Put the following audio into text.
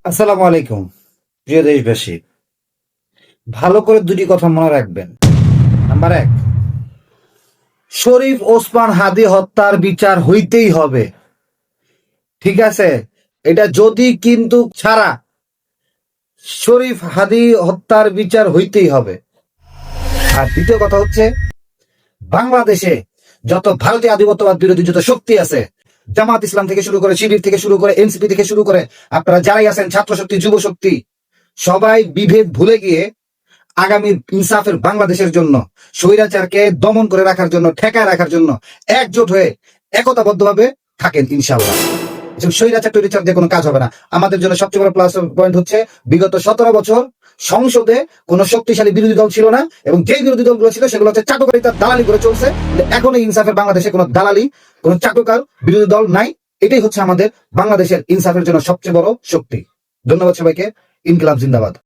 আসসালামু আলাইকুম। প্রিয় দেশবাসী, ভালো করে দুটি কথা মনে রাখবেন। নাম্বার এক, শরীফ ওসমান হাদি হত্যার বিচার হইতেই হবে। ঠিক আছে, এটা যদি কিন্তু ছাড়া শরীফ হাদি হত্যার বিচার হইতেই হবে। আর দ্বিতীয় কথা হচ্ছে, বাংলাদেশে যত ভারতীয় আধিপত্যবাদ বিরোধী যত শক্তি আছে, জামাত ইসলাম থেকে শুরু করে, শিবির থেকে শুরু করে, এনসিপি থেকে শুরু করে, আপনারা যারাই আছেন, ছাত্র শক্তি, যুব শক্তি, সবাই বিভেদ ভুলে গিয়ে আগামী ইনসাফের বাংলাদেশের জন্য, স্বৈরাচারকে দমন করে রাখার জন্য, ঠেকায় রাখার জন্য একজোট হয়ে একতাবদ্ধভাবে থাকেন ইনশাআল্লাহ। স্বৈরাচার টৈরাচার দিয়ে কোনো কাজ হবে না। আমাদের জন্য সবচেয়ে বড় প্লাস পয়েন্ট হচ্ছে, বিগত 17 বছর সংসদে কোন শক্তিশালী বিরোধী দল ছিল না, এবং যে বিরোধী দলগুলো ছিল সেগুলো হচ্ছে চাটুকারিতা, দালালি করে চলছে। এখন এই ইনসাফের বাংলাদেশে কোনো দালালি, কোনো চাটুকার বিরোধী দল নাই। এটাই হচ্ছে আমাদের বাংলাদেশের ইনসাফের জন্য সবচেয়ে বড় শক্তি। ধন্যবাদ সবাইকে। ইনকিলাব জিন্দাবাদ।